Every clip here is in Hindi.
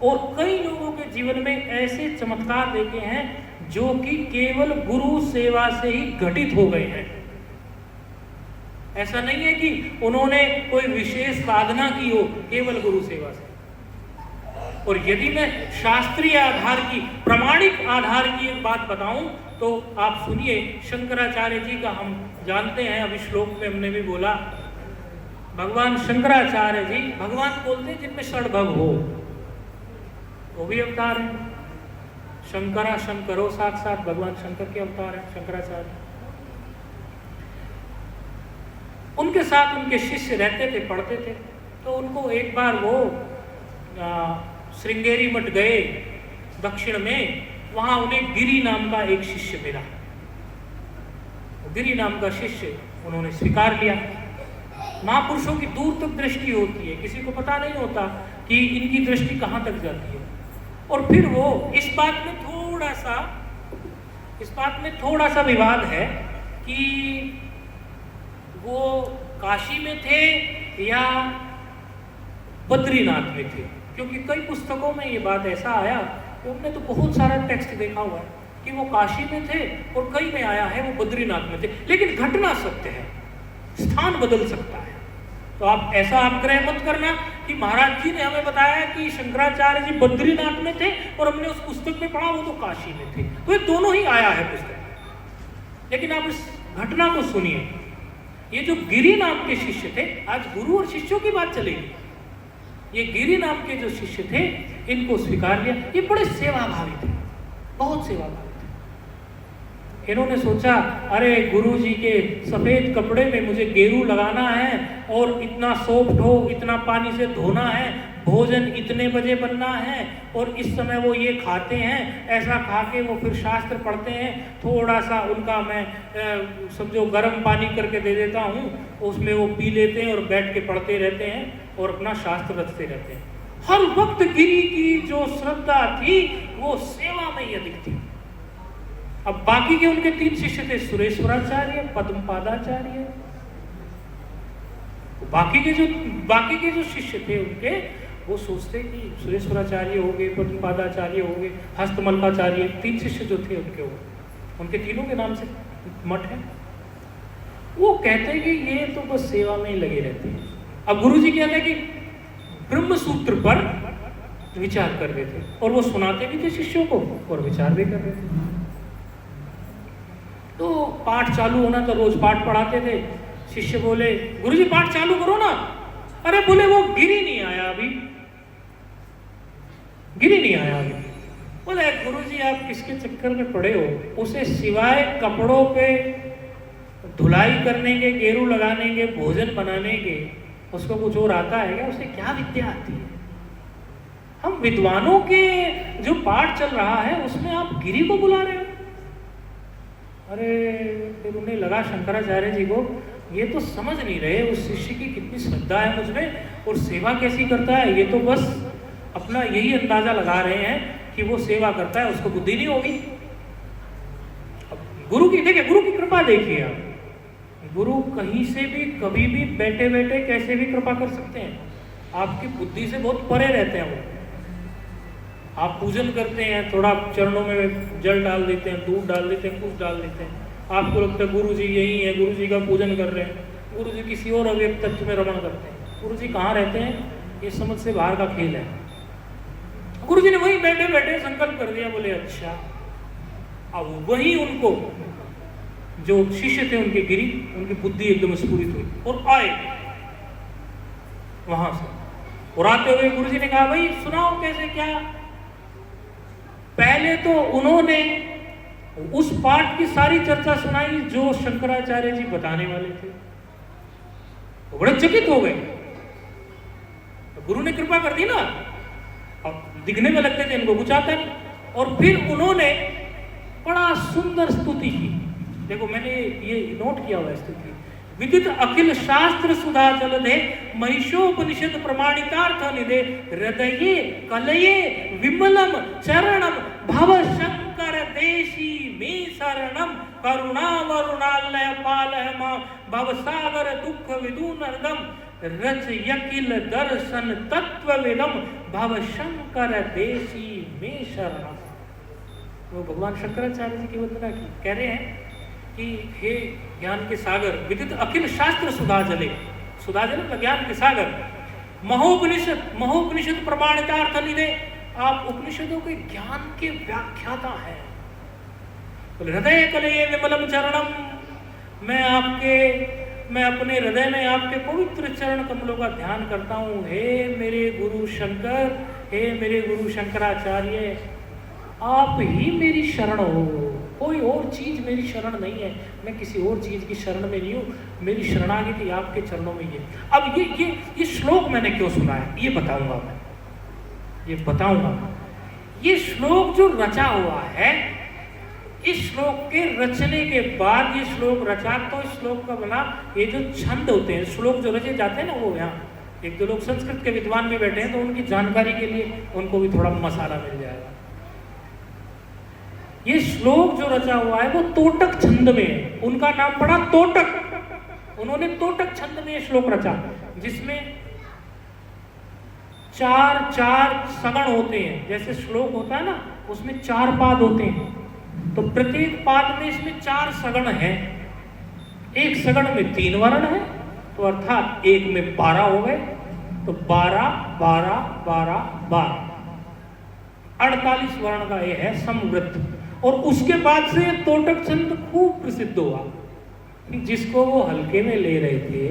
और कई लोगों के जीवन में ऐसे चमत्कार देखे हैं जो कि केवल गुरु सेवा से ही घटित हो गए हैं। ऐसा नहीं है कि उन्होंने कोई विशेष साधना की हो, केवल गुरु सेवा से। और यदि मैं शास्त्रीय आधार की, प्रामाणिक आधार की एक बात बताऊं तो आप सुनिए, शंकराचार्य जी का हम जानते हैं, अभी श्लोक में हमने भी बोला, भगवान शंकराचार्य जी भगवान बोलते हैं जिनमें षडभग हो, वो भी अवतार है। शंकरा शंकरो, साक्षात भगवान शंकर के अवतार है शंकराचार्य। उनके साथ उनके शिष्य रहते थे, पढ़ते थे। तो उनको एक बार वो श्रृंगेरी मठ गए दक्षिण में, वहां उन्हें गिरि नाम का एक शिष्य मिला। गिरि नाम का शिष्य उन्होंने स्वीकार लिया। महापुरुषों की दूर तक दृष्टि होती है, किसी को पता नहीं होता कि इनकी दृष्टि कहाँ तक जाती है। और फिर वो इस बात में थोड़ा सा विवाद है कि वो काशी में थे या बद्रीनाथ में थे, क्योंकि कई पुस्तकों में ये बात ऐसा आया कि हमने तो बहुत सारा टेक्स्ट देखा हुआ है कि वो काशी में थे, और कई में आया है वो बद्रीनाथ में थे। लेकिन घटना सत्य है, स्थान बदल सकता है। तो आप ऐसा आग्रह मत करना कि महाराज जी ने हमें बताया कि शंकराचार्य जी बद्रीनाथ में थे और हमने उस पुस्तक में पढ़ा वो तो काशी में थे। तो ये दोनों ही आया है पुस्तक। लेकिन आप इस घटना को सुनिए। ये जो गिरि नाम के शिष्य थे, आज गुरु और शिष्यों की बात चलेगी। ये गिरि नाम के जो शिष्य थे, इनको स्वीकार लिया। ये बड़े सेवाभावी थे, बहुत सेवाभावी थे। इन्होंने सोचा, अरे गुरु जी के सफेद कपड़े में मुझे गेरू लगाना है, और इतना सॉफ्ट हो, इतना पानी से धोना है, भोजन इतने बजे बनना है, और इस समय वो ये खाते हैं, ऐसा खा के वो फिर शास्त्र पढ़ते हैं। थोड़ा सा उनका मैं समझो गर्म पानी करके दे देता हूँ, उसमें वो पी लेते हैं और बैठ के पढ़ते रहते हैं और अपना शास्त्र रचते रहते हैं। हर वक्त गिरि की जो श्रद्धा थी वो सेवा में ही अधिक थी। अब बाकी के उनके 3 शिष्य थे, सुरेश्वराचार्य, पद्मपादाचार्य। बाकी के जो शिष्य थे उनके, वो सोचते कि सुरेश्वराचार्य हो गए, पद्मपादाचार्य हो गए, हस्तमलकाचार्य, 3 शिष्य जो थे उनके तीनों के नाम से मठ है। वो कहते हैं कि ये तो बस सेवा में ही लगे रहते हैं। अब गुरु जी कहते हैं कि ब्रह्म सूत्र पर विचार कर रहे थे, और वो सुनाते भी थे शिष्यों को और विचार भी कर रहे थे। तो पाठ चालू होना था, रोज पाठ पढ़ाते थे। शिष्य बोले, गुरुजी पाठ चालू करो ना। अरे बोले वो गिरि नहीं आया अभी। बोले गुरुजी आप किसके चक्कर में पड़े हो? उसे सिवाय कपड़ों पे धुलाई करने के, गेरू लगाने के, भोजन बनाने के, उसको कुछ और आता है क्या? उसे क्या विद्या आती है? हम विद्वानों के जो पाठ चल रहा है उसमें आप गिरि को बुला रहे हो। अरे फिर उन्हें लगा शंकराचार्य जी को, ये तो समझ नहीं रहे उस शिष्य की कितनी श्रद्धा है मुझमें और सेवा कैसी करता है। ये तो बस अपना यही अंदाजा लगा रहे हैं कि वो सेवा करता है, उसको बुद्धि नहीं होगी। अब गुरु की कृपा देखिए आप। गुरु कहीं से भी कभी भी बैठे बैठे कैसे भी कृपा कर सकते हैं। आपकी बुद्धि से बहुत परे रहते हैं वो। आप पूजन करते हैं, थोड़ा चरणों में जल डाल देते हैं, दूध डाल देते हैं, कुछ डाल देते हैं, आपको लगता है गुरु जी यही है, गुरु जी का पूजन कर रहे हैं। गुरु जी किसी और अव्यक्त तत्व में रमण करते हैं। गुरु जी कहाँ रहते हैं, ये समझ से बाहर का खेल है। गुरु जी ने वहीं बैठे बैठे संकल्प कर दिया, बोले अच्छा। अब वही उनको जो शिष्य थे उनके गिरि, उनकी बुद्धि एकदम स्फुरित हुई और आए वहां से। और आते हुए गुरु जी ने कहा, भाई सुनाओ कैसे क्या। पहले तो उन्होंने उस पाठ की सारी चर्चा सुनाई जो शंकराचार्य जी बताने वाले थे। वो बड़े चकित हो गए। तो गुरु ने कृपा कर दी ना, अब दिखने में लगते थे इनको कुछ आता नहीं। और फिर उन्होंने बड़ा सुंदर स्तुति की। देखो मैंने ये नोट किया हुआ है स्तुति। विदित अखिल शास्त्र सुधा जलधे महिषोपनिषद प्रमाणितार्थ निधे हृदये कलये विमलम चरणम भव शंकर देशी मे शरणम करुणा वरुणालय पालय मां भव सागर दुख विदूनर्दम रच यकिल दर्शन तत्व विदम भव शंकर देशी में शरण। वो भगवान शंकराचार्य जी की वंदना की, कह रहे हैं कि हे ज्ञान के सागर, विदित अखिल शास्त्र सुधा जले, सुधा जल ज्ञान के सागर, महोपनिषद प्रमाणितार्थ निधे, आप उपनिषदों के ज्ञान के व्याख्याता हैं। हृदय कलये विमलम चरणम, मैं अपने हृदय में आपके पवित्र चरण कमलों का ध्यान करता हूँ। हे मेरे गुरु शंकर, हे मेरे गुरु शंकराचार्य, आप ही मेरी शरण हो, कोई और चीज मेरी शरण नहीं है, मैं किसी और चीज की शरण में नहीं हूँ, मेरी शरणागति आपके चरणों में ही है। अब ये श्लोक मैंने क्यों सुना है ये बताऊंगा मैं, ये बताऊंगा। ये श्लोक जो रचा हुआ है, इस श्लोक के रचने के बाद, ये श्लोक रचा तो इस श्लोक का बना, ये जो छंद होते हैं, श्लोक जो रचे जाते हैं ना, वो यहाँ एक दो लोग संस्कृत के विद्वान भी बैठे हैं तो उनकी जानकारी के लिए उनको भी थोड़ा मसाला मिल जाएगा। ये श्लोक जो रचा हुआ है वो तोटक छंद में है, उनका नाम पड़ा तोटक। उन्होंने तोटक छंद में ये श्लोक रचा, जिसमें चार सगण होते हैं। जैसे श्लोक होता है ना, उसमें 4 पाद होते हैं, तो प्रत्येक पाद में इसमें 4 सगण है। एक सगण में 3 वर्ण है, तो अर्थात एक में 12 हो गए, तो 12 12 12 12 48 वर्ण का ये है समवृत्त। और उसके बाद से तोटक छंद खूब प्रसिद्ध हुआ, जिसको वो हल्के में ले रहे थे।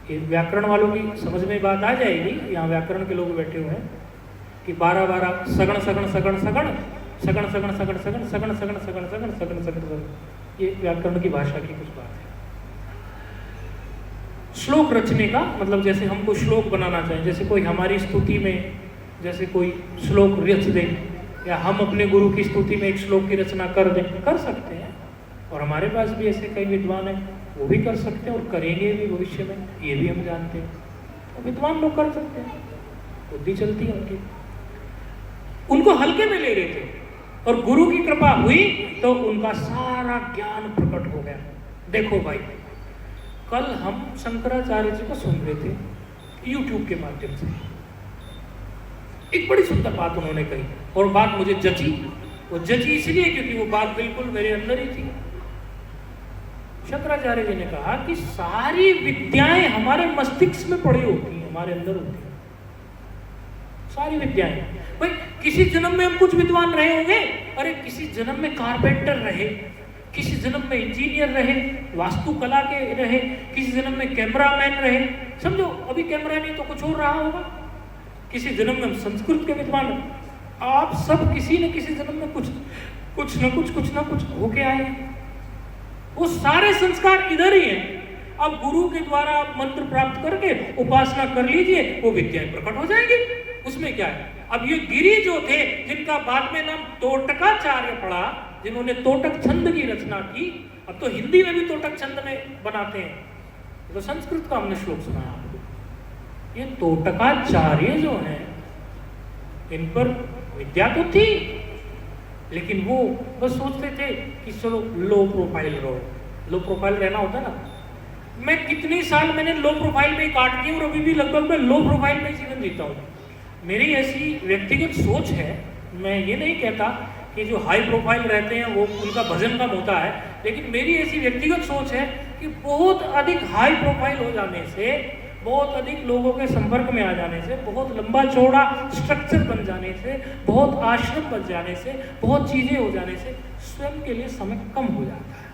ये व्याकरण वालों की समझ में बात आ जाएगी, यहाँ व्याकरण के लोग बैठे हुए हैं, कि 12 12 सगण सगण सगण सगण सगण सगण सगण सगण सगण सगण सगण सगण सगण सगण, ये व्याकरण की भाषा की कुछ बात है। श्लोक रचने का मतलब, जैसे हम कोई श्लोक बनाना चाहें, जैसे कोई हमारी स्तुति में जैसे कोई श्लोक रच दे, या हम अपने गुरु की स्तुति में एक श्लोक की रचना कर दें, कर सकते हैं। और हमारे पास भी ऐसे कई विद्वान हैं, वो भी कर सकते हैं और करेंगे भी भविष्य में, ये भी हम जानते हैं। तो विद्वान लोग कर सकते हैं, बुद्धि चलती है उनकी। उनको हल्के में ले रहे थे और गुरु की कृपा हुई तो उनका सारा ज्ञान प्रकट हो गया। देखो भाई, कल हम शंकराचार्य जी को सुन रहे थे YouTube के माध्यम से, एक बड़ी सुंदर बात उन्होंने कही, और बात मुझे जची। वो जची इसलिए क्योंकि वो बात बिल्कुल मेरे अंदर ही थी। शंकराचार्य जी ने कहा कि सारी विद्याएं हमारे मस्तिष्क में पड़ी होती हैं, हमारे अंदर होती हैं सारी विद्याएं। भाई किसी जन्म में हम कुछ विद्वान रहे होंगे, अरे किसी जन्म में कारपेंटर रहे, किसी जन्म में इंजीनियर रहे, वास्तुकला के रहे, किसी जन्म में कैमरामैन रहे, समझो अभी कैमरा नहीं तो कुछ और रहा होगा, किसी जन्म में संस्कृत के विद्वान। आप सब किसी न किसी जन्म में कुछ न कुछ होके आए हैं। वो सारे संस्कार इधर ही हैं। अब गुरु के द्वारा आप मंत्र प्राप्त करके उपासना कर लीजिए, वो विद्याएं प्रकट हो जाएंगी, उसमें क्या है। अब ये गिरी जो थे, जिनका बाद में नाम तोटकाचार्य पड़ा, जिन्होंने तोटक छंद की रचना की, अब तो हिंदी में भी तोटक छंद में बनाते हैं, तो संस्कृत का हमने श्लोक सुना आपको। ये तोटकाचार्य जो हैं, इन पर विद्या तो थी, लेकिन वो बस सोचते थे कि चलो लो प्रोफाइल रहो। लो प्रोफाइल रहना होता ना। मैं कितने साल मैंने लो प्रोफाइल में काट दिए और अभी भी लगभग मैं लो प्रोफाइल में जीवन जीता हूँ। मेरी ऐसी व्यक्तिगत सोच है, मैं ये नहीं कहता कि जो हाई प्रोफाइल रहते हैं वो उनका भजन कम होता है, लेकिन मेरी ऐसी व्यक्तिगत सोच है कि बहुत अधिक हाई प्रोफाइल हो जाने से, बहुत अधिक लोगों के संपर्क में आ जाने से, बहुत लंबा चौड़ा स्ट्रक्चर बन जाने से, बहुत आश्रम बन जाने से, बहुत चीजें हो जाने से स्वयं के लिए समय कम हो जाता है।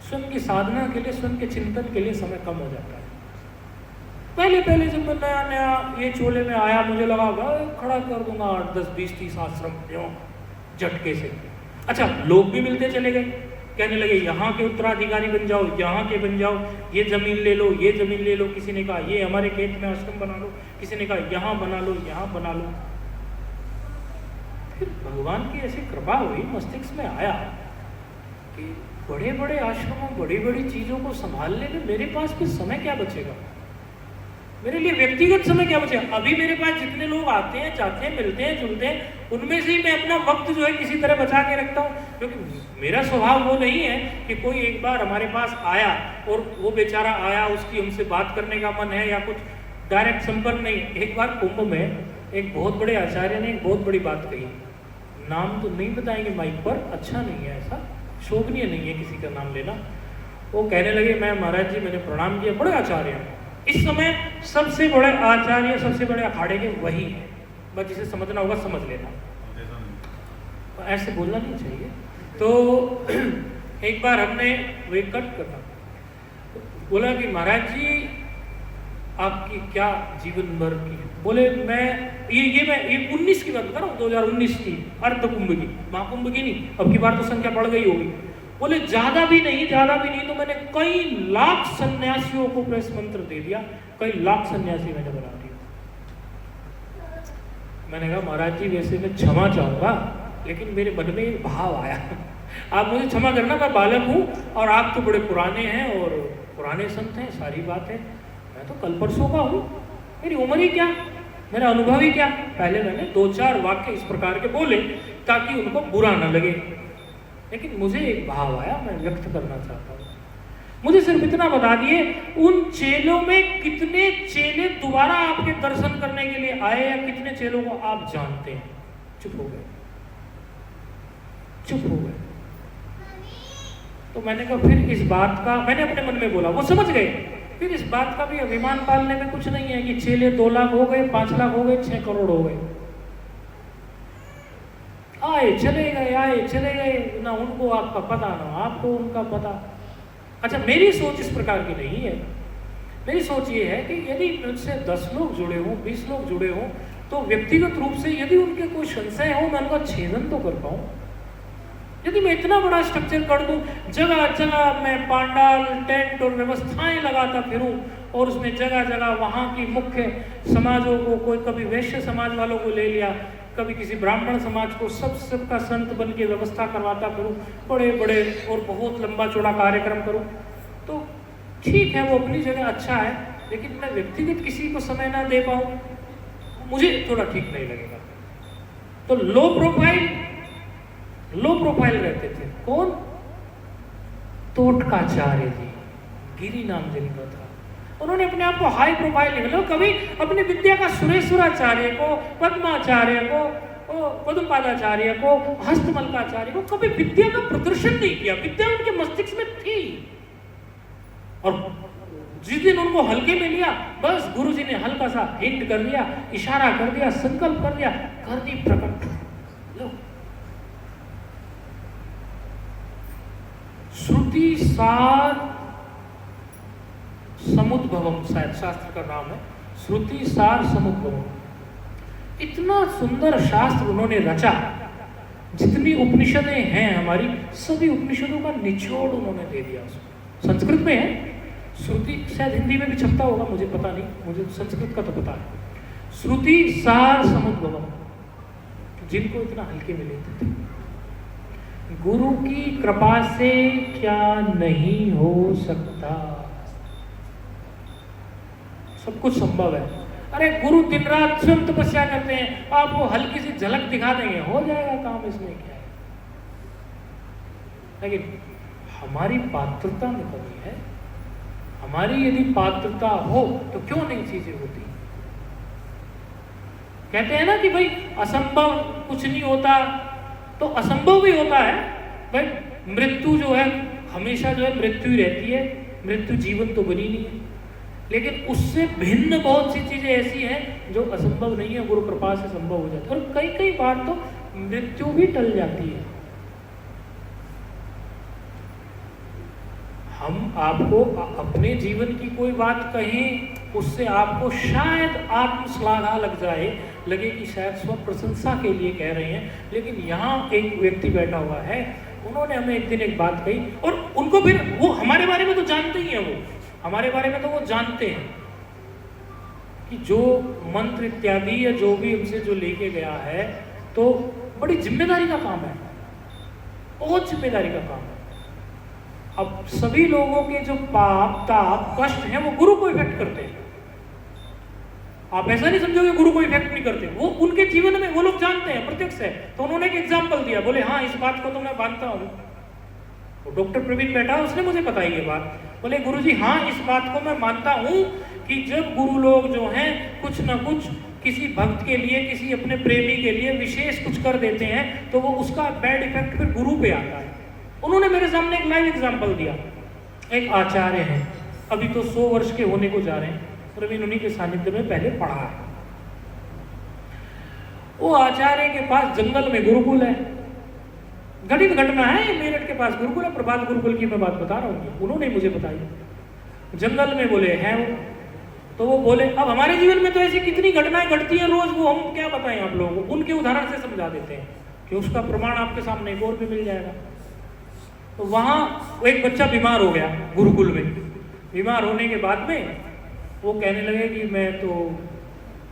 स्वयं की साधना के लिए, स्वयं के चिंतन के लिए समय कम हो जाता है। पहले जब मैं नया ये चोले में आया, मुझे लगा खड़ा कर दूंगा 8 10 20 30 आश्रम झटके से। अच्छा, लोग भी मिलते चले गए, कहने लगे यहाँ के उत्तराधिकारी बन जाओ, यहाँ के बन जाओ, ये जमीन ले लो, ये जमीन ले लो। किसी ने कहा ये हमारे खेत में आश्रम बना लो, किसी ने कहा यहाँ बना लो, यहाँ बना लो। फिर भगवान की ऐसी कृपा हुई, मस्तिष्क में आया कि बड़े बड़े आश्रमों, बड़ी बड़ी चीजों को संभालने में मेरे पास फिर समय क्या बचेगा। मेरे लिए व्यक्तिगत समय क्या बचा? अभी मेरे पास जितने लोग आते हैं, जाते हैं, मिलते हैं, जुलते हैं, उनमें से ही मैं अपना वक्त जो है किसी तरह बचा के रखता हूँ, क्योंकि मेरा स्वभाव वो नहीं है कि कोई एक बार हमारे पास आया और वो बेचारा आया, उसकी हमसे बात करने का मन है या कुछ डायरेक्ट संपर्क नहीं। एक बार कुंभ में एक बहुत बड़े आचार्य ने एक बहुत बड़ी बात कही, नाम तो नहीं बताएंगे माइक पर, अच्छा नहीं है, ऐसा शोभनीय नहीं है किसी का नाम लेना। वो कहने लगे, मैं महाराज जी मैंने प्रणाम किया, बड़े आचार्य हैं इस समय, सबसे बड़े आचार्य सबसे बड़े अखाड़े के वही है, बस जिसे समझना होगा समझ लेना, तो ऐसे बोलना नहीं चाहिए। तो एक बार हमने वे कट करना बोला कि महाराज जी आपकी क्या जीवन भर की, बोले मैं ये 19 की बात कर रहा हूँ, 2019 की अर्ध कुंभ की, महाकुंभ की नहीं, अब की बार तो संख्या बढ़ गई होगी। बोले ज्यादा भी नहीं तो मैंने कई लाख सन्यासियों को प्रेस मंत्र दे दिया, कई लाख सन्यासी मैंने बना दिया। मैंने कहा महाराज जी वैसे मैं क्षमा चाहूंगा, लेकिन मेरे मन में एक भाव आया, आप मुझे क्षमा करना, मैं बालक हूँ और आप तो बड़े पुराने हैं और पुराने संत हैं, सारी बात है, मैं तो कल परसों का हूँ, मेरी उम्र ही क्या, मेरा अनुभव ही क्या। पहले मैंने 2-4 वाक्य इस प्रकार के बोले ताकि उनको बुरा ना लगे, लेकिन मुझे एक भाव आया, मैं व्यक्त करना चाहता हूँ। मुझे सिर्फ इतना बता दिए, उन चेलों में कितने चेले दोबारा आपके दर्शन करने के लिए आए या कितने चेलों को आप जानते हैं? चुप हो गए। तो मैंने कहा फिर इस बात का, मैंने अपने मन में बोला, वो समझ गए, फिर इस बात का भी अभिमान पालने में कुछ नहीं है कि चेले 2 लाख हो गए, 5 लाख हो गए, 6 करोड़ हो गए, आए चले गए, ना उनको आपका पता ना आपको उनका पता। अच्छा, मेरी सोच इस प्रकार की नहीं है। मेरी सोच ये है कि यदि मुझसे 10 लोग जुड़े हों, 20 लोग जुड़े हों, तो व्यक्तिगत रूप से यदि उनके कोई संशय हो, मैं उनका छेदन तो कर पाऊँ। यदि मैं इतना बड़ा स्ट्रक्चर कर दूं, जगह जगह मैं पांडाल, टेंट और व्यवस्थाएं लगाता फिरूं और उसमें जगह जगह वहाँ की मुख्य समाजों को, कोई कभी वैश्य समाज वालों को ले लिया, कभी किसी ब्राह्मण समाज को, सबका संत बन के व्यवस्था करवाता फिरूं, बड़े बड़े और बहुत लंबा चौड़ा कार्यक्रम करूं, तो ठीक है, वो अपनी जगह अच्छा है, लेकिन मैं व्यक्तिगत किसी को समय ना दे पाऊं, मुझे थोड़ा ठीक नहीं लगेगा। तो लो प्रोफाइल रहते थे। कौन? तोटकाचार्य जी, गिरी नाम जिनका था, उन्होंने अपने आप को हाई प्रोफाइल नहीं मिला। कभी अपनी विद्या का सुरेश्वराचार्य को, पद्माचार्य को, पद्मपादाचार्य को, हस्तमलकाचार्य को कभी विद्या का प्रदर्शन नहीं किया। विद्या उनके मस्तिष्क में थी और जिस दिन उनको हल्के में लिया, बस गुरुजी ने हल्का सा हिंट कर दिया, इशारा कर दिया, संकल्प कर दिया, कर दी प्रकट। लो, श्रुति सार समुद्भवम, शायद शास्त्र का नाम है, श्रुति सार समुद्भवम। इतना सुंदर शास्त्र उन्होंने रचा, जितनी उपनिषदें हैं हमारी, सभी उपनिषदों का निचोड़ उन्होंने दे दिया उसमें। संस्कृत में है श्रुति, शायद हिंदी में भी छपता होगा, मुझे पता नहीं, मुझे संस्कृत का तो पता है। श्रुति सार समुद्भवम, जिनको इतना हल्के में लेते थे। गुरु की कृपा से क्या नहीं हो सकता, सब कुछ संभव है। अरे गुरु दिन रात स्वयं तपस्या करते हैं, आपको हल्की सी झलक दिखा देंगे, हो जाएगा काम, इसमें क्या है। लेकिन हमारी पात्रता में कमी है। हमारी यदि पात्रता हो तो क्यों नहीं चीजें होती। कहते हैं ना कि भाई असंभव कुछ नहीं होता, तो असंभव भी होता है भाई। मृत्यु जो है हमेशा जो है मृत्यु ही रहती है, मृत्यु जीवन तो बनी नहीं है, लेकिन उससे भिन्न बहुत सी चीजें ऐसी हैं जो असंभव नहीं है, गुरु कृपा से संभव हो जाती है। और कई बार तो मृत्यु भी टल जाती है। हम आपको अपने जीवन की कोई बात कहें, उससे आपको शायद आत्मश्लाघा लगे कि शायद स्व प्रशंसा के लिए कह रहे हैं, लेकिन यहाँ एक व्यक्ति बैठा हुआ है, उन्होंने हमें एक दिन एक बात कही, और उनको फिर वो हमारे बारे में तो जानते ही हैं, वो हमारे बारे में तो वो जानते हैं कि जो मंत्र इत्यादि या जो भी हमसे जो लेके गया है, तो बड़ी जिम्मेदारी का काम है, बहुत जिम्मेदारी का काम है। अब सभी लोगों के जो पाप ताप कष्ट हैं वो गुरु को इफेक्ट करते हैं। आप ऐसा नहीं समझोगे गुरु को इफेक्ट नहीं करते, वो उनके जीवन में वो लोग जानते हैं, प्रत्यक्ष है। तो उन्होंने एक एग्जाम्पल दिया, बोले हाँ इस बात को तो मैं मानता हूँ। डॉक्टर प्रवीण बैठा, उसने मुझे बताई ये बात, बोले गुरुजी हाँ इस बात को मैं मानता हूँ कि जब गुरु लोग जो हैं कुछ ना कुछ किसी भक्त के लिए, किसी अपने प्रेमी के लिए विशेष कुछ कर देते हैं तो वो उसका बैड इफेक्ट फिर गुरु पे आता है। उन्होंने मेरे सामने एक लाइव एग्जाम्पल दिया। एक आचार्य हैं, अभी तो 100 वर्ष के होने को जा रहे हैं, प्रवीण उन्हीं के सानिध्य में पहले पढ़ा है। वो आचार्य के पास जंगल में गुरुकुल है, घटित घटना है, मेरठ के पास गुरुकुल है, प्रभात गुरुकुल की मैं बात बता रहा हूँ, उन्होंने मुझे बताई। जंगल में बोले हैं वो, तो वो बोले अब हमारे जीवन में तो ऐसी कितनी घटनाएं घटती हैं रोज, वो हम क्या बताएं आप लोगों को, उनके उदाहरण से समझा देते हैं कि उसका प्रमाण आपके सामने एक और भी मिल जाएगा। तो वहां वो एक बच्चा बीमार हो गया गुरुकुल में। बीमार होने के बाद में वो कहने लगे कि मैं तो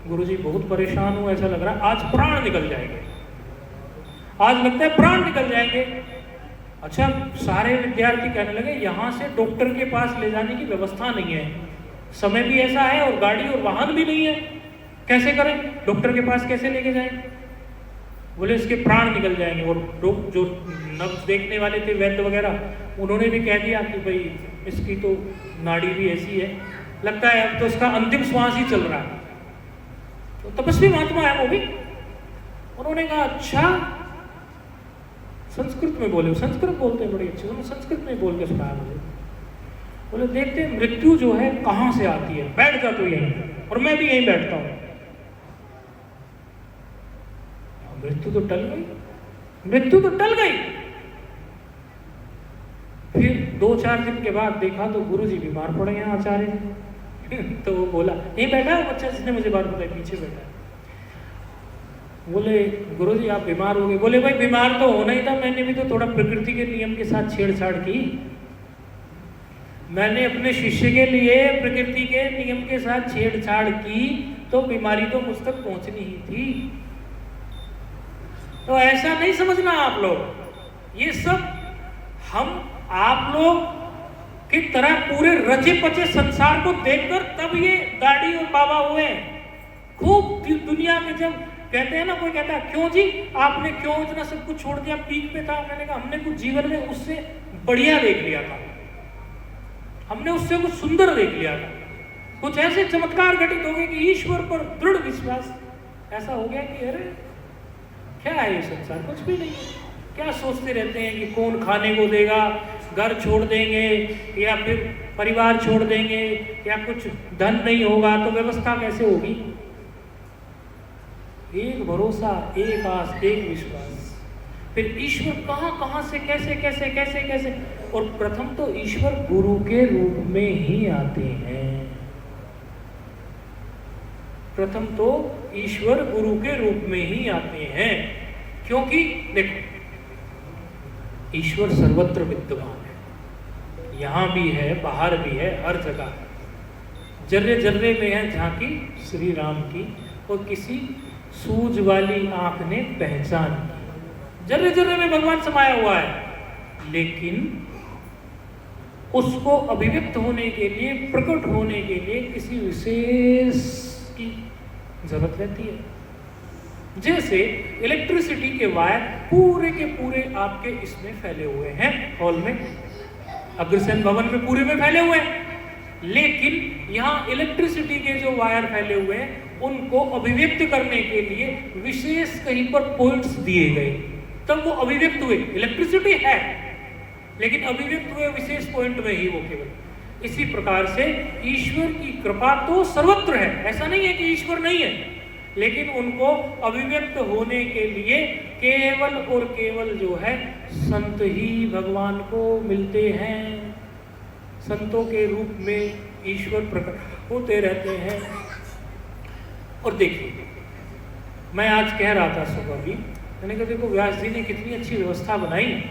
गुरुजी बहुत परेशान हूं, ऐसा लग रहा है आज प्राण निकल जाएंगे, आज लगता है प्राण निकल जाएंगे। अच्छा, सारे विद्यार्थी कहने लगे यहाँ से डॉक्टर के पास ले जाने की व्यवस्था नहीं है, समय भी ऐसा है और गाड़ी और वाहन भी नहीं है, कैसे करें, डॉक्टर के पास कैसे लेके जाएं। बोले इसके प्राण निकल जाएंगे। और जो नब्ज देखने वाले थे वैद्य वगैरह, उन्होंने भी कह दिया कि भाई इसकी तो नाड़ी भी ऐसी है, लगता है अब तो इसका अंतिम श्वास ही चल रहा है। तो तपस्वी महात्मा है वो भी, उन्होंने कहा अच्छा, संस्कृत में बोले, संस्कृत बोलते हैं बड़ी अच्छी, उन्होंने संस्कृत में बोल के सुनाया मुझे। बोले देखते हैं मृत्यु जो है कहां से आती है, बैठ जा तो यहीं, और मैं भी यहीं बैठता हूं। मृत्यु तो टल गई, मृत्यु तो टल गई। फिर 2-4 दिन के बाद देखा तो गुरुजी बीमार पड़े हैं आचार्य। तो वो बोला, यहीं बैठा है बच्चा जिसने मुझे बात बताई, पीछे बैठा है। बोले गुरुजी आप बीमार हो गए। बोले भाई बीमार तो होना ही था, मैंने भी तो थोड़ा प्रकृति के नियम के साथ छेड़छाड़ की, मैंने अपने शिष्य के लिए प्रकृति के नियम के साथ छेड़छाड़ की, तो बीमारी तो मुझ तक पहुंचनी ही थी। तो ऐसा नहीं समझना आप लोग, ये सब हम आप लोग की तरह पूरे रचे पचे संसार को देखकर तब ये दाढ़ी और बाबा हुए। खूब दुनिया में जब कहते हैं ना, कोई कहता है क्यों जी आपने क्यों इतना सब कुछ छोड़ दिया, पीक पे था, मैंने कहा हमने कुछ जीवन में उससे बढ़िया देख लिया था, हमने उससे कुछ सुंदर देख लिया था, कुछ ऐसे चमत्कार घटित हो गए कि ईश्वर पर दृढ़ विश्वास ऐसा हो गया कि अरे क्या है ये संसार, कुछ भी नहीं है। क्या सोचते रहते हैं कि कौन खाने को देगा, घर छोड़ देंगे या फिर परिवार छोड़ देंगे, या कुछ धन नहीं होगा तो व्यवस्था कैसे होगी। एक भरोसा, एक आस, एक विश्वास। फिर ईश्वर कहां कहां से कैसे कैसे कैसे कैसे, और प्रथम तो ईश्वर गुरु के रूप में ही आते हैं। प्रथम तो ईश्वर गुरु के रूप में ही आते हैं, क्योंकि देखो ईश्वर सर्वत्र विद्यमान है, यहां भी है, बाहर भी है, हर जगह है। जर्रे जर्रे में है झांकी श्री राम की, और किसी सूझ वाली आंख ने पहचान की। जर्रे जर्रे में भगवान समाया हुआ है, लेकिन उसको अभिव्यक्त होने के लिए, प्रकट होने के लिए किसी विशेष की जरूरत रहती है। जैसे इलेक्ट्रिसिटी के वायर पूरे के पूरे आपके इसमें फैले हुए हैं, हॉल में, अग्रसेन भवन में पूरे में फैले हुए हैं, लेकिन यहाँ इलेक्ट्रिसिटी के जो वायर फैले हुए हैं उनको अभिव्यक्त करने के लिए विशेष कहीं पर पॉइंट्स दिए गए, तब वो अभिव्यक्त हुए। इलेक्ट्रिसिटी है लेकिन अभिव्यक्त हुए विशेष पॉइंट में ही वो केवल। इसी प्रकार से ईश्वर की कृपा तो सर्वत्र है, ऐसा नहीं है कि ईश्वर नहीं है, लेकिन उनको अभिव्यक्त होने के लिए केवल और केवल जो है संत ही भगवान को मिलते हैं। संतों के रूप में ईश्वर प्रकट होते रहते हैं। और देखिए, मैं आज कह रहा था सुबह भी, मैंने कहा देखो व्यास जी ने कितनी अच्छी व्यवस्था बनाई,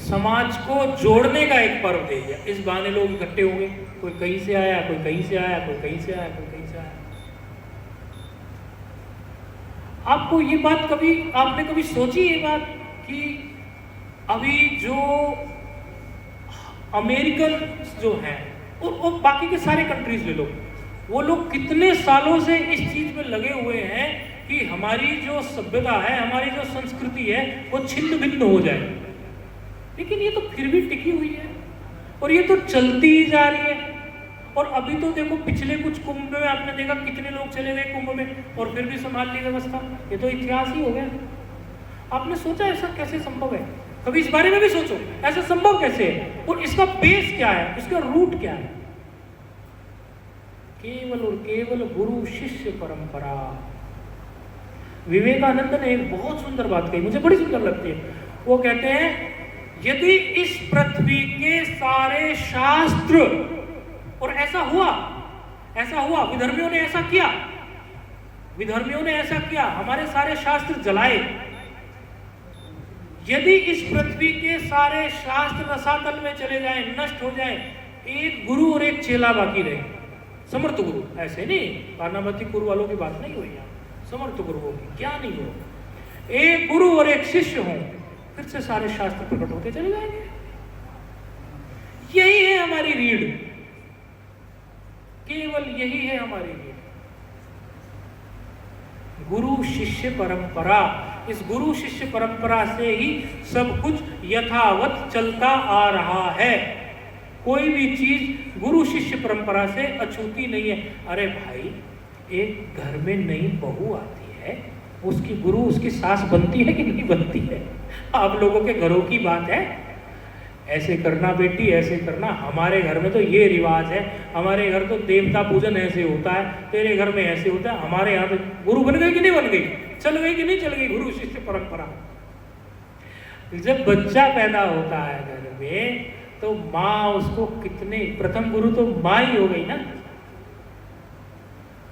समाज को जोड़ने का एक पर्व दे दिया। इस बहाने लोग इकट्ठे हो गए, कोई कहीं से आया, कोई कहीं से आया, कोई कहीं से आया, कोई कहीं से आया। आपको ये बात कभी, आपने कभी सोची ये बात कि अभी जो अमेरिकन जो हैं और बाकी के सारे कंट्रीज ले लो, वो लोग कितने सालों से इस चीज में लगे हुए हैं कि हमारी जो सभ्यता है, हमारी जो संस्कृति है, वो छिन्न भिन्न हो जाए। लेकिन ये तो फिर भी टिकी हुई है और ये तो चलती ही जा रही है। और अभी तो देखो, पिछले कुछ कुंभ में आपने देखा कितने लोग चले गए कुंभ में और फिर भी संभाल ली व्यवस्था। ये तो इतिहास ही हो गया। आपने सोचा ऐसा कैसे संभव है? कभी इस बारे में भी सोचो, ऐसा संभव कैसे है और इसका बेस क्या है, इसका रूट क्या है? केवल और केवल गुरु शिष्य परंपरा। विवेकानंद ने एक बहुत सुंदर बात कही, मुझे बड़ी सुंदर लगती है। वो कहते हैं, यदि इस पृथ्वी के सारे शास्त्र, और ऐसा हुआ, विधर्मियों ने ऐसा किया, हमारे सारे शास्त्र जलाए। यदि इस पृथ्वी के सारे शास्त्र रसातल में चले जाएं, नष्ट हो जाएं, एक गुरु और एक चेला बाकी रहे, समर्थ गुरु। ऐसे नहीं कानामती गुरु वालों की बात नहीं हुई यहाँ, समर्थ गुरु होगी, ज्ञानी गुरु। एक गुरु और एक शिष्य हो, फिर से सारे शास्त्र प्रकट होते चले जाएंगे। यही है हमारी रीढ़, केवल यही है हमारी रीढ़, गुरु शिष्य परंपरा। इस गुरु शिष्य परंपरा से ही सब कुछ यथावत चलता आ रहा है। कोई भी चीज गुरु शिष्य परंपरा से अछूती नहीं है। अरे भाई, एक घर में नई बहू आती है, उसकी गुरु उसकी सास बनती है कि नहीं बनती है? आप लोगों के घरों की बात है, ऐसे करना बेटी, ऐसे करना। हमारे घर में तो ये रिवाज है, हमारे घर तो देवता पूजन ऐसे होता है, तेरे घर में ऐसे होता है। हमारे यहाँ तो गुरु बन गई कि नहीं बन गई, चल गई कि नहीं चल गई गुरु शिष्य परंपरा। जब बच्चा पैदा होता है घर में, तो माँ उसको कितने, प्रथम गुरु तो माँ ही हो गई ना,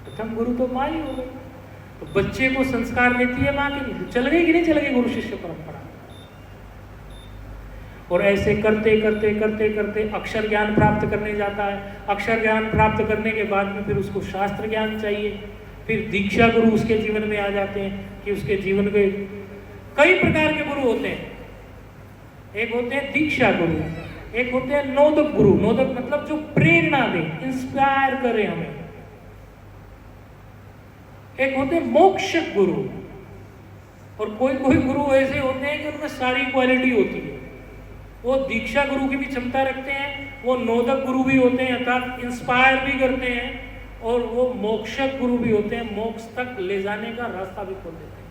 प्रथम गुरु तो माँ ही हो गई। तो बच्चे को संस्कार देती है माँ की, चल गई कि नहीं चल गई गुरु शिष्य परंपरा। और ऐसे करते करते करते करते अक्षर ज्ञान प्राप्त करने जाता है। अक्षर ज्ञान प्राप्त करने के बाद में फिर उसको शास्त्र ज्ञान चाहिए। फिर दीक्षा गुरु उसके जीवन में आ जाते हैं कि उसके जीवन के कई प्रकार के गुरु होते हैं। एक होते हैं दीक्षा गुरु, एक होते हैं नोदक गुरु। नोदक मतलब जो प्रेरणा दे, इंस्पायर करे हमें। एक होते हैं मोक्षक गुरु, और कोई कोई गुरु ऐसे होते हैं कि उनमें सारी क्वालिटी होती है। वो दीक्षा गुरु की भी क्षमता रखते हैं, वो नोदक गुरु भी होते हैं अर्थात इंस्पायर भी करते हैं, और वो मोक्षक गुरु भी होते हैं, मोक्ष तक ले जाने का रास्ता भी खोल देते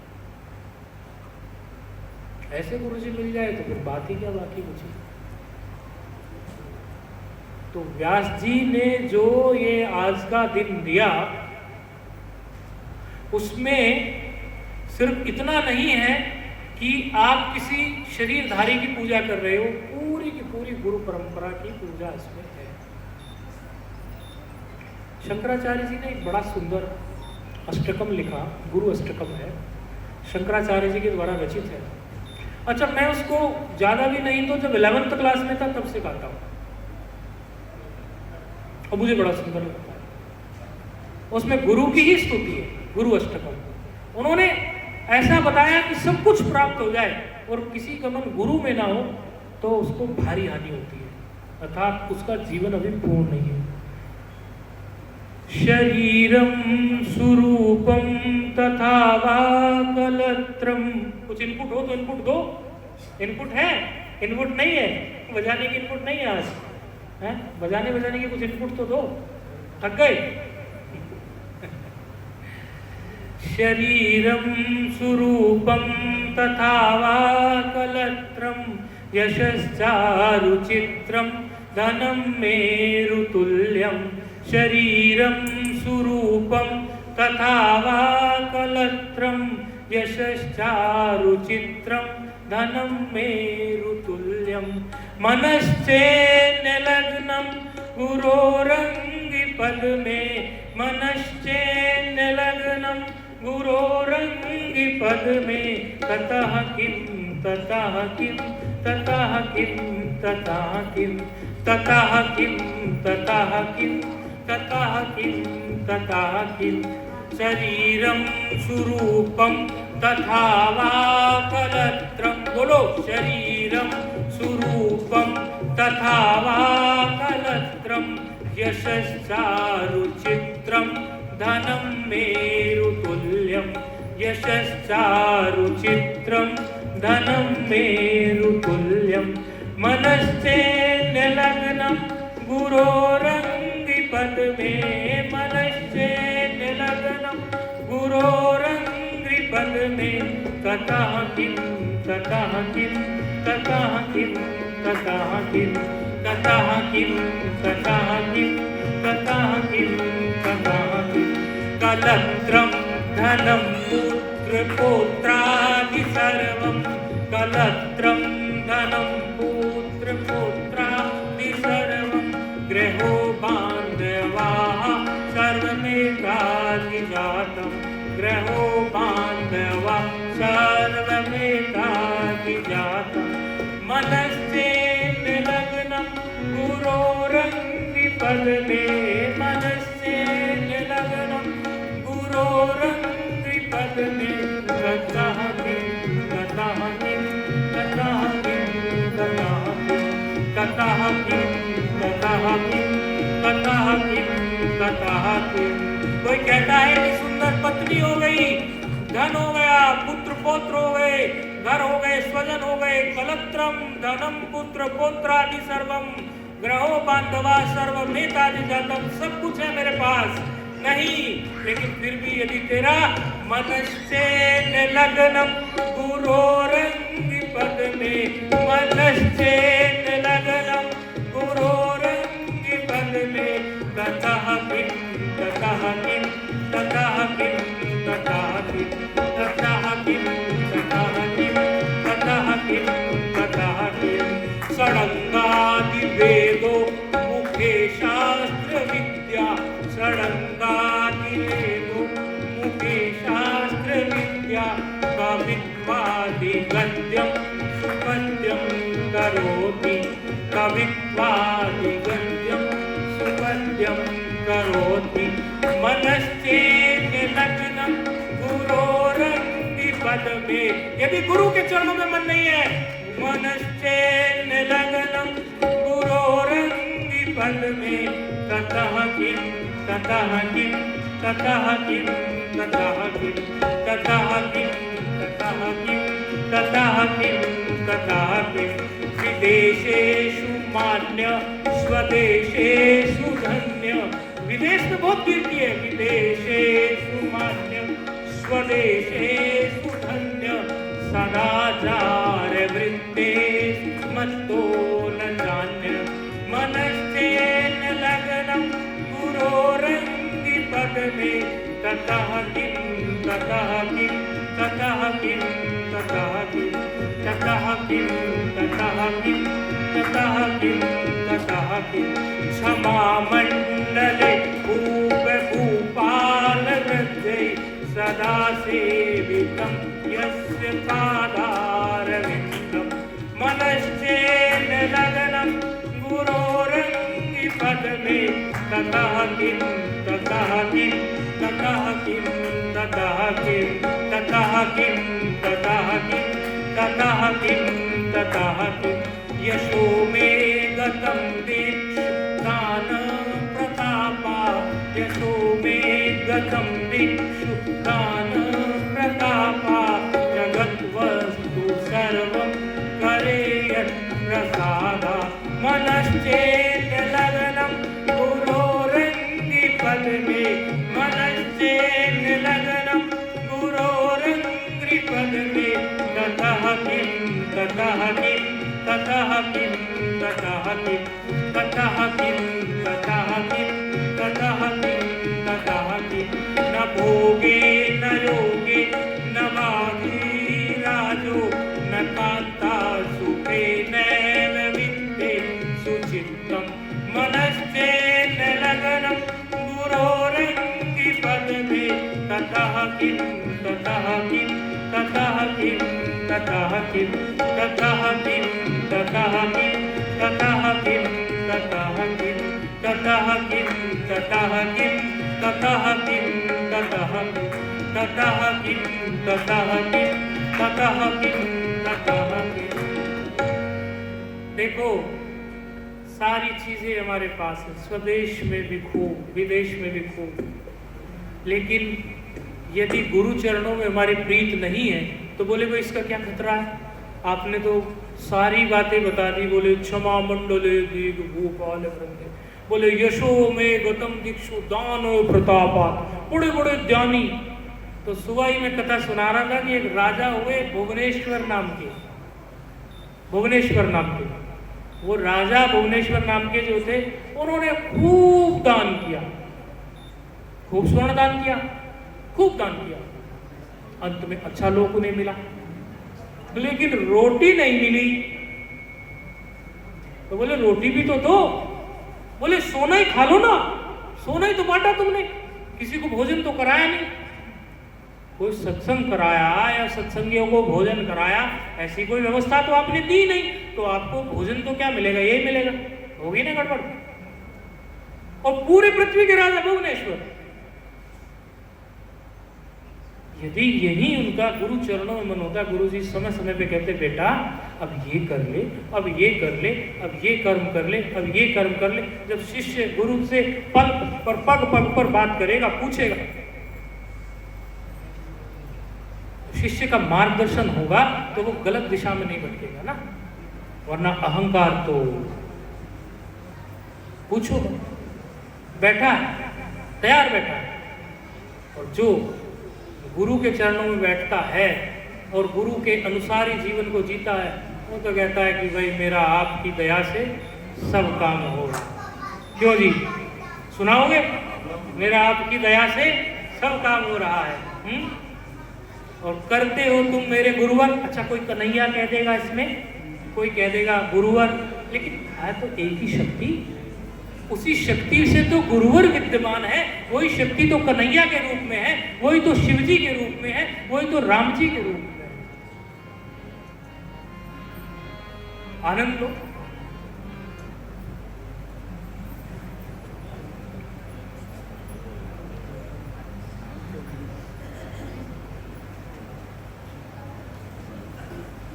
हैं। ऐसे गुरु जी मिल जाए तो फिर बात ही क्या बाकी बची। तो व्यास जी ने जो ये आज का दिन दिया, उसमें सिर्फ इतना नहीं है कि आप किसी शरीरधारी की पूजा कर रहे हो, पूरी की पूरी गुरु परंपरा की पूजा इसमें है। शंकराचार्य जी ने एक बड़ा सुंदर अष्टकम लिखा, गुरु अष्टकम है, शंकराचार्य जी के द्वारा रचित है। अच्छा, मैं उसको ज्यादा भी नहीं तो जब 11th क्लास में था तब से गाता हूँ, और मुझे बड़ा सुंदर लगता है। उसमें गुरु की ही स्तुति है, गुरु अष्टकम। उन्होंने ऐसा बताया कि सब कुछ प्राप्त हो जाए और किसी का मन गुरु में ना हो तो उसको भारी हानि होती है, अर्थात उसका जीवन अभी पूर्ण नहीं है। शरीरम स्वरूपम तथा वा कलत्रम। कुछ इनपुट हो तो इनपुट दो। इनपुट है, इनपुट नहीं है, बजाने की इनपुट नहीं है आज है, बजाने की कुछ इनपुट तो दो। थक गए? शरीरम स्वरूपम तथा वा कलत्रम यशश्चारुचित्रम धनम मेरुतुल्यम। शरीरम स्वरूपम तथा वा कलत्रम यशश्चारुचित्रम धनम मेरुतुल्यम। मनश्चेन्नलग्नं गुरोरंगि पद्मे। मनश्चेन्नलग्नं गुरोरंगि पद्मे। ततः किं ततः किं ततः किं ततः किं ततः किं ततः किं ततः किं ततः किं। शरीरं स्वरूपं तथा वा कलत्रं। बोलो, शरीरं स्वरूपं तथा वा कलत्रं यशश्चारुचित्रं कलत्रं धनं मेरुतुल्यं यशश्चारुचित्रं धनं मेरुतुल्यं मनश्चेन्यलग्नं गुरोरङ्घ्रिपद्मे मनश्चेन्यलग्नं गुरोरङ्घ्रिपद्मे ततः किं ततः किं ततः किं ततः किं ततः किं ततः किं ततः किं ततः किं कलत्रं धनं पुत्रपौत्रादि सर्वं कलत्रं धनं पुत्रपौत्रादि सर्वं गृहो बान्धवाः सर्वमेकाधिजातं गृहो बान्धवाः सर्वमेकाधिजातं मनश्चेन्यलग्नं गुरोरङ्घ्रिपद्मे मनश्चेन्यलग्नं गुरोरङ्घ्रिपद्मे ततः किं ततः किं ततः किं ततः किं ततः किं ततः किं ततः किं। कोई कहता है कि सुंदर पत्नी हो गई, धन हो गया, पुत्र पौत्र हो गए, घर हो गए, स्वजन हो गए, कलत्रम धनम पुत्र पौत्रादि सर्वम ग्रहो बांधवा सर्वमेतादि जातम, सब कुछ है मेरे पास। नहीं, लेकिन फिर भी यदि तेरा मनश्चेन्यलग्नं गुरोरङ्घ्रिपद्मे मनश्चेन्यलग्नं गुरोरङ्घ्रिपद्मे ततः किं ततः किं ततः किं ततः किं ततः किं ततः किं ततः किं ततः किं षडङ्गादिवेदो मुखे शास्त्रविद्या षडङ्गादिवेदो मुखे शास्त्रविद्या कवित्वादिगद्यं सुपद्यं करोति कवित्वादिगद्यं सुपद्यं करोति मनश्चेन्यलग्नं गुरोरङ्घ्रिपद्मे। यदि गुरु के चरणों में मन नहीं है, मनश्चेन्यलग्नं गुरोरङ्घ्रिपद्मे ततः किं ततः किं ततः किं ततः किं ततः किं ततः किं ततः किं ततः किं विदेशेषु मान्य स्वदेशेषु धन्य। विदेश में बहुत कीर्ति है, विदेशेषु मान्य स्वदेशेषु धन्य सदाचार वृत्तेषु मत्तो न जान्य मनश्चेन्यलग्नं गुरोरङ्घ्रिपद्मे ततः किं ततः किं ततः किं ततः किं ततः किं ततः किं ततः किं ततः किं क्षमामण्डले भूपभूपालवृद्धै सदा सेवितं यस्य पादारविन्दं मनश्चेन्यलग्नं गुरोरङ्घ्रिपद्मे ततः किं ततः किं ततः किं ततः किं ततः किं ततः किं ततः किं ततः किं यशो मे गतं दीक्षु दान प्रतापा यशो मे गतं दीक्षु दान प्रतापा जगद्वस्तु सर्वं करे यत्प्रसादा मनश्चेन्यलग्नं गुरोरङ्घ्रिपद्मे मनश्चेन्यलग्नं गुरोरङ्घ्रिपद्मे ततः किं ततः किं ततः किं ततः किं ततः किं ततः किं ततः किं ततः किं न भोगे न योगे न वागीराजो न कान्ता सुखे नैव वित्ते सुचित्तं मनश्चेन्यलग्नं गुरोरङ्घ्रिपद्मे ततः किं ततः किं ततः किं ततः किं ततः किं ततः किं ततः किं ततः किं ततः किं ततः किं ततः किं ततः किं ततः किं ततः किं ततः किं ततः किं। देखो, सारी चीजें हमारे पास है, स्वदेश में भी खूब, विदेश में भी खूब, लेकिन यदि गुरु चरणों में हमारी प्रीत नहीं है तो बोले भाई इसका क्या खतरा है? आपने तो सारी बातें बता दी, बोले क्षमा मंडले दीग भूपाल वृंदे, बोले यशो में गतम दीक्षु दान प्रतापा, बड़े बड़े ज्ञानी। तो सुबह ही मैं कथा सुना रहा था कि एक राजा हुए भुवनेश्वर नाम के, भुवनेश्वर नाम के, वो राजा भुवनेश्वर नाम के जो थे उन्होंने खूब दान किया, खूब स्वर्ण दान किया, खूब दान किया। अंत में अच्छा लोग उन्हें मिला, लेकिन रोटी नहीं मिली। तो बोले रोटी भी तो दो, बोले सोना ही खा लो ना, सोना ही तो बांटा तुमने, किसी को भोजन तो कराया नहीं। कोई सत्संग कराया या सत्संगियों को भोजन कराया, ऐसी कोई व्यवस्था तो आपने दी नहीं, तो आपको भोजन तो क्या मिलेगा, यही मिलेगा, होगी ना गड़बड़। और पूरे पृथ्वी के राजा भुवनेश्वर, यदि यही उनका गुरु चरणों में मन होता, गुरु जी समय समय पे कहते बेटा अब ये कर ले, अब ये कर ले, अब ये कर्म कर ले, अब ये कर्म कर ले। जब शिष्य गुरु से पग पर बात करेगा, पूछेगा, शिष्य का मार्गदर्शन होगा तो वो गलत दिशा में नहीं भटकेगा ना, वरना अहंकार तो पूछो बैठा है, तैयार बैठा है। और जो गुरु के चरणों में बैठता है और गुरु के अनुसार ही जीवन को जीता है, वो तो कहता है कि भाई मेरा आपकी दया से सब काम हो। क्यों जी, सुनाओगे? मेरा आपकी दया से सब काम हो रहा है। और करते हो तुम मेरे गुरुवर। अच्छा, कोई कन्हैया कह देगा इसमें, कोई कह देगा गुरुवर, लेकिन है तो एक ही शक्ति, उसी शक्ति से तो गुरुवर विद्यमान है, वही शक्ति तो कन्हैया के रूप में है, वही तो शिव जी के रूप में है, वही तो राम जी के रूप में है। आनंद लो।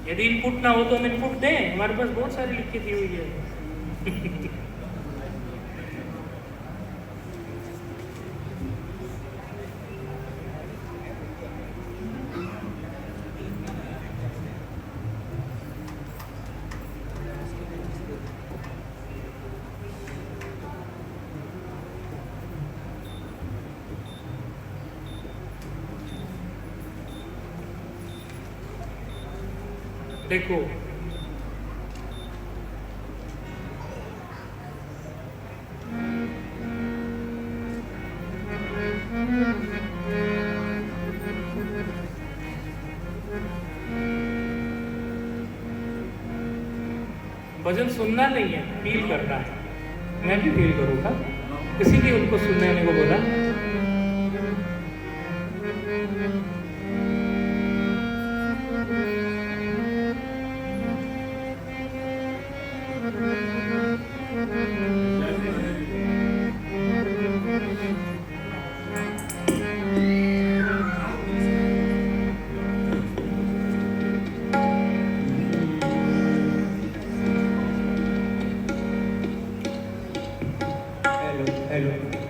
यदि इनपुट ना हो तो हम इनपुट दें, हमारे पास बहुत सारी लिख के दी हुई है। देखो, भजन सुनना नहीं है, फील करना है। मैं भी फील करूंगा, इसीलिए उनको सुनने को बोला। हेलो।